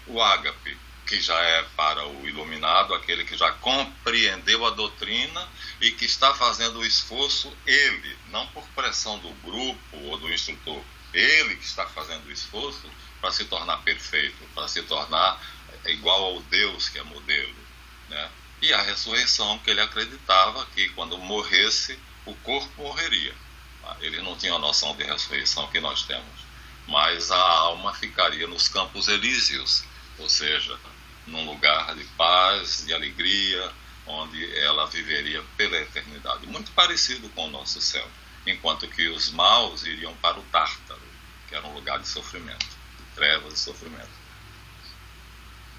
[SPEAKER 1] o ágape, que já é para o iluminado, aquele que já compreendeu a doutrina e que está fazendo o esforço, ele, não por pressão do grupo ou do instrutor, ele que está fazendo o esforço para se tornar perfeito, para se tornar igual ao Deus que é modelo, né? E a ressurreição, que ele acreditava que quando morresse, o corpo morreria. Ele não tinha a noção de ressurreição que nós temos, mas a alma ficaria nos campos elíseos, ou seja, num lugar de paz, de alegria, onde ela viveria pela eternidade. Muito parecido com o nosso céu, enquanto que os maus iriam para o Tártaro, que era um lugar de sofrimento, de trevas e sofrimento.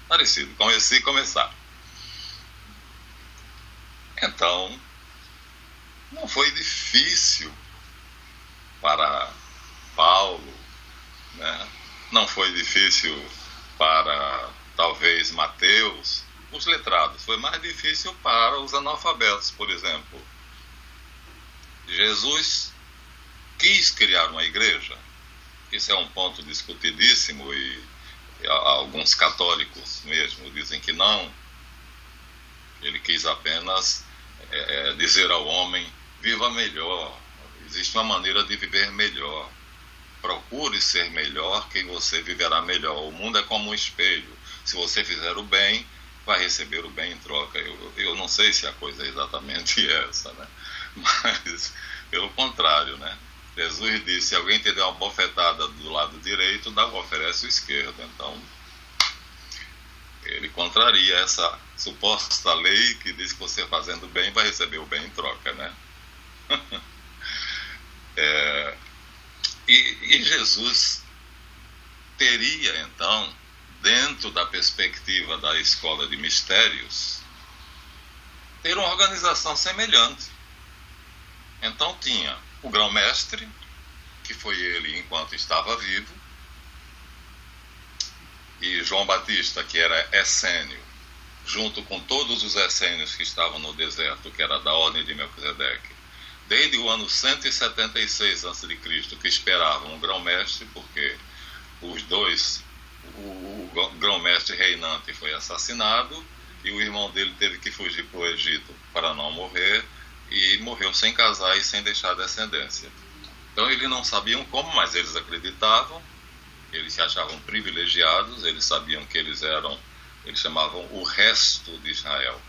[SPEAKER 1] Parecido, começar. Então, não foi difícil para Paulo, né? Não foi difícil para talvez Mateus, os letrados. Foi mais difícil para os analfabetos, por exemplo. Jesus quis criar uma igreja. Isso é um ponto discutidíssimo e Alguns católicos mesmo dizem que não. Ele quis apenas dizer ao homem: viva melhor, existe uma maneira de viver melhor, procure ser melhor que você viverá melhor. O mundo é como um espelho, se você fizer o bem, vai receber o bem em troca. Eu não sei se a coisa é exatamente essa, né? Mas pelo contrário, né? Jesus disse: se alguém te der uma bofetada do lado direito, oferece o esquerdo. Então ele contraria essa suposta lei que diz que você fazendo bem vai receber o bem em troca, né? E Jesus teria, então, dentro da perspectiva da escola de mistérios, ter uma organização semelhante. Então tinha o grão-mestre, que foi ele enquanto estava vivo, e João Batista, que era essênio, junto com todos os essênios que estavam no deserto, que era da ordem de Melquisedeque, desde o ano 176 a.C., que esperavam o grão-mestre, porque o grão-mestre reinante foi assassinado, e o irmão dele teve que fugir para o Egito para não morrer, e morreu sem casar e sem deixar descendência. Então eles não sabiam como, mas eles acreditavam, eles se achavam privilegiados, eles sabiam que eles chamavam o resto de Israel,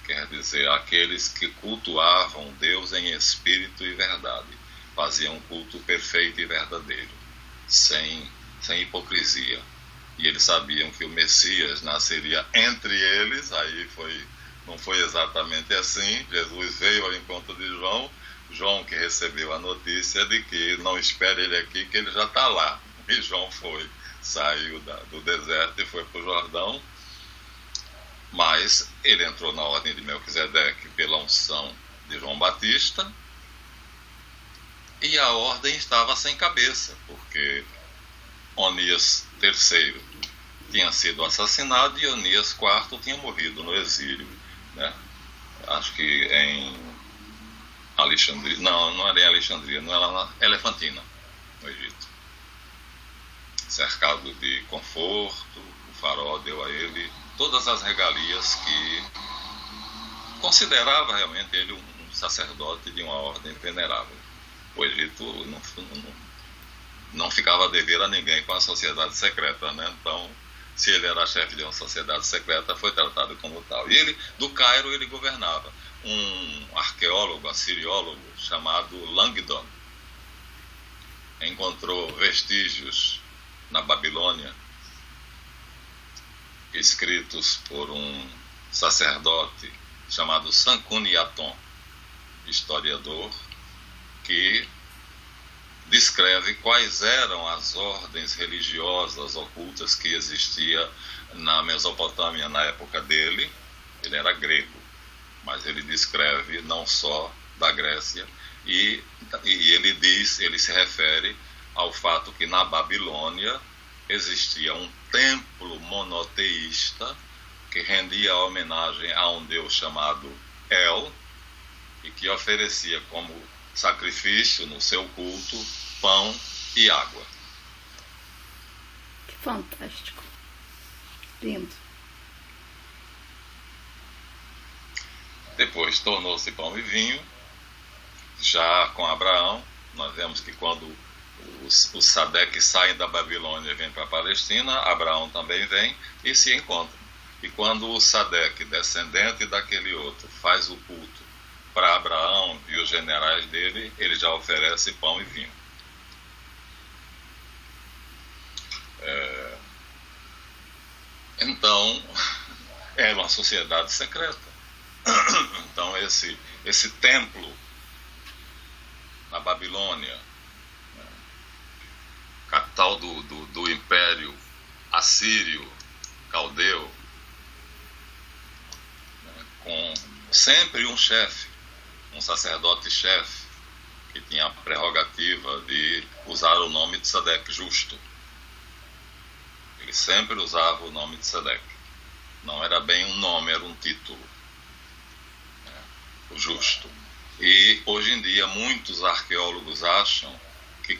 [SPEAKER 1] quer dizer, aqueles que cultuavam Deus em espírito e verdade, faziam um culto perfeito e verdadeiro, sem hipocrisia. E eles sabiam que o Messias nasceria entre eles. Aí não foi exatamente assim. Jesus veio ao encontro de João que recebeu a notícia de que não espere ele aqui, que ele já está lá. E João saiu do deserto e foi para o Jordão, mas ele entrou na ordem de Melquisedeque pela unção de João Batista, e a ordem estava sem cabeça, porque Onias III tinha sido assassinado e Onias IV tinha morrido no exílio, né? Acho que em Alexandria, não era em Alexandria, não era na Elefantina, no Egito. Cercado de conforto, o faraó deu a ele todas as regalias que considerava realmente ele um sacerdote de uma ordem venerável. O Egito não ficava a dever a ninguém com a sociedade secreta, né? Então, se ele era chefe de uma sociedade secreta, foi tratado como tal. E do Cairo ele governava. Um arqueólogo, assiriólogo, chamado Langdon, encontrou vestígios na Babilônia, escritos por um sacerdote chamado Sancuniaton, historiador, que descreve quais eram as ordens religiosas ocultas que existia na Mesopotâmia na época dele. Ele era grego, mas ele descreve não só da Grécia, e ele se refere ao fato que na Babilônia existia um templo monoteísta que rendia homenagem a um deus chamado El, e que oferecia como sacrifício no seu culto pão e água.
[SPEAKER 2] Que fantástico. Lindo.
[SPEAKER 1] Depois tornou-se pão e vinho. Já com Abraão, nós vemos que quando os Sadeques saem da Babilônia e vêm para a Palestina, Abraão também vem e se encontram. E quando o Sadeque, descendente daquele outro, faz o culto para Abraão e os generais dele, ele já oferece pão e vinho. Então, era uma sociedade secreta. Então, esse templo na Babilônia, capital do Império Assírio, Caldeu, com sempre um chefe, um sacerdote-chefe, que tinha a prerrogativa de usar o nome de Sadeque, justo. Ele sempre usava o nome de Sadeque. Não era bem um nome, era um título. O justo. E hoje em dia muitos arqueólogos acham que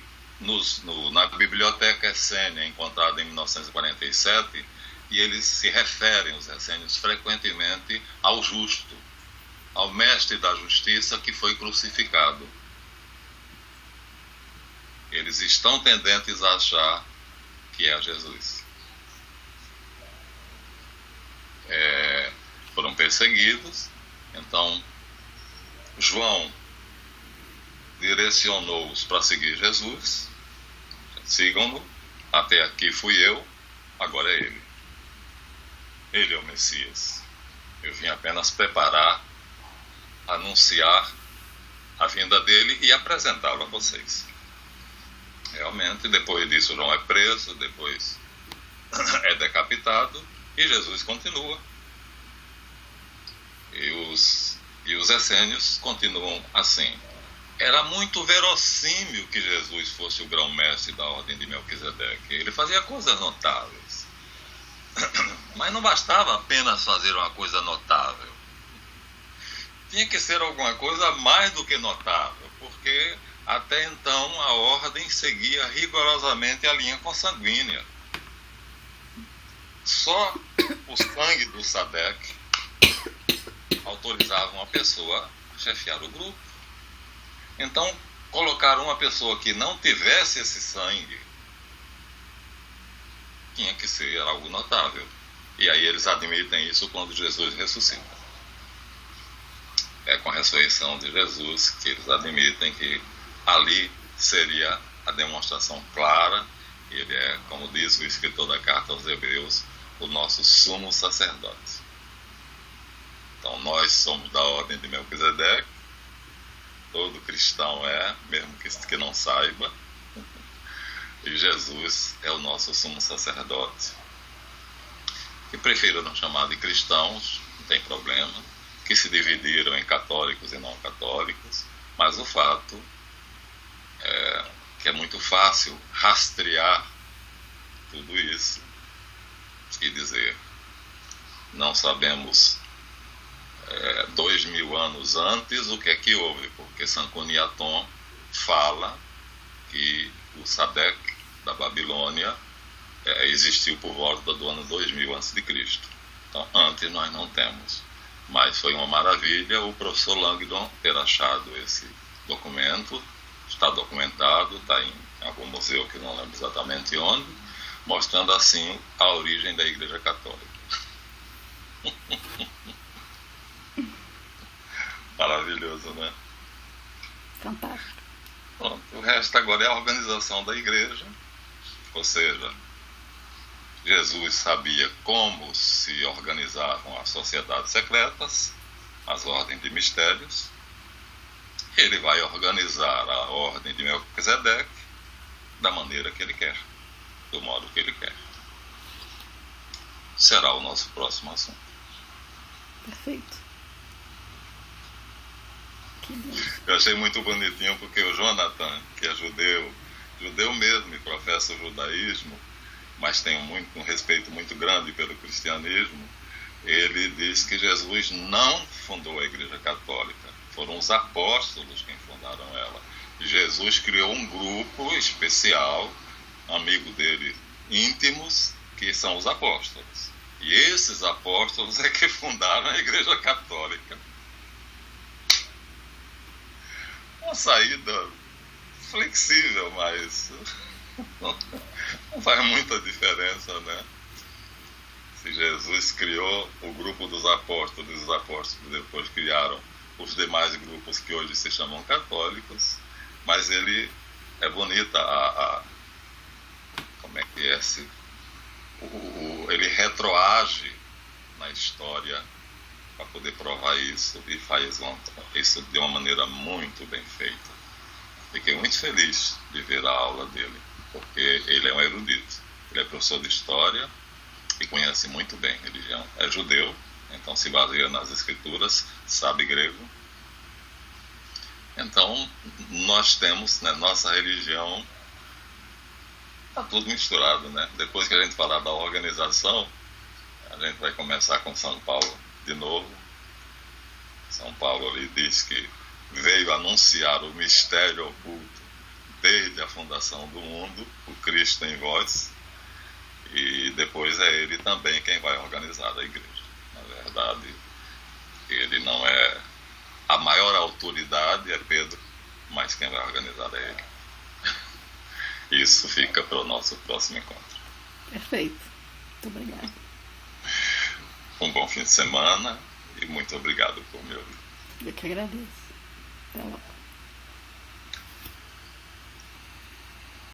[SPEAKER 1] na Biblioteca Essênia, encontrada em 1947, e eles se referem, os essênios, frequentemente ao justo, ao mestre da justiça que foi crucificado. Eles estão tendentes a achar que é Jesus. Foram perseguidos, então João direcionou-os para seguir Jesus. Sigam-no, até aqui fui eu, agora é ele. Ele é o Messias. Eu vim apenas preparar, anunciar a vinda dele e apresentá-lo a vocês. Realmente, depois disso, João é preso, depois é decapitado e Jesus continua. E os essênios continuam assim. Era muito verossímil que Jesus fosse o grão-mestre da ordem de Melquisedeque. Ele fazia coisas notáveis. Mas não bastava apenas fazer uma coisa notável. Tinha que ser alguma coisa mais do que notável, porque até então a ordem seguia rigorosamente a linha consanguínea. Só o sangue do Sadeque autorizava uma pessoa a chefiar o grupo. Então, colocar uma pessoa que não tivesse esse sangue tinha que ser algo notável. E aí eles admitem isso quando Jesus ressuscita. É com a ressurreição de Jesus que eles admitem que ali seria a demonstração clara. Ele é, como diz o escritor da carta aos Hebreus, o nosso sumo sacerdote. Então nós somos da ordem de Melquisedeque. Todo cristão é, mesmo que não saiba. E Jesus é o nosso sumo sacerdote. Que prefiro não chamar de cristãos, não tem problema. Que se dividiram em católicos e não católicos. Mas o fato é que é muito fácil rastrear tudo isso e dizer: não sabemos 2000 anos antes o que é que houve, porque Sanconiaton fala que o Sadeque da Babilônia existiu por volta do ano 2000 a.C. Então, antes nós não temos. Mas foi uma maravilha o professor Langdon ter achado esse documento. Está documentado, está em algum museu que não lembro exatamente onde, mostrando assim a origem da Igreja Católica. Maravilhoso, né?
[SPEAKER 2] Fantástico.
[SPEAKER 1] Pronto, o resto agora é a organização da igreja, ou seja, Jesus sabia como se organizavam as sociedades secretas, as ordens de mistérios. Ele vai organizar a ordem de Melquisedeque da maneira que ele quer, do modo que ele quer. Será o nosso próximo assunto.
[SPEAKER 2] Perfeito.
[SPEAKER 1] Eu achei muito bonitinho porque o Jonathan, que é judeu mesmo e professa o judaísmo, mas tem um respeito muito grande pelo cristianismo, ele diz que Jesus não fundou a Igreja Católica, foram os apóstolos quem fundaram ela. E Jesus criou um grupo especial, amigo dele, íntimos, que são os apóstolos. E esses apóstolos é que fundaram a Igreja Católica. Uma saída flexível, mas não faz muita diferença, né? Se Jesus criou o grupo dos apóstolos, os apóstolos depois criaram os demais grupos que hoje se chamam católicos, mas ele é bonita como é que é ele retroage na história para poder provar isso, e faz isso de uma maneira muito bem feita. Fiquei muito feliz de ver a aula dele, porque ele é um erudito, ele é professor de história e conhece muito bem a religião. É judeu, então se baseia nas escrituras, sabe grego. Então nós temos, né, nossa religião, está tudo misturado, né? Depois que a gente falar da organização, a gente vai começar com São Paulo de novo. São Paulo ali diz que veio anunciar o mistério oculto desde a fundação do mundo, o Cristo em vós, e depois é ele também quem vai organizar a igreja. Na verdade, ele não é a maior autoridade, é Pedro, mas quem vai organizar é ele. Isso fica para o nosso próximo encontro.
[SPEAKER 2] Perfeito. Muito obrigada.
[SPEAKER 1] Um bom fim de semana e muito obrigado por me ouvir.
[SPEAKER 2] Eu que agradeço. Até logo.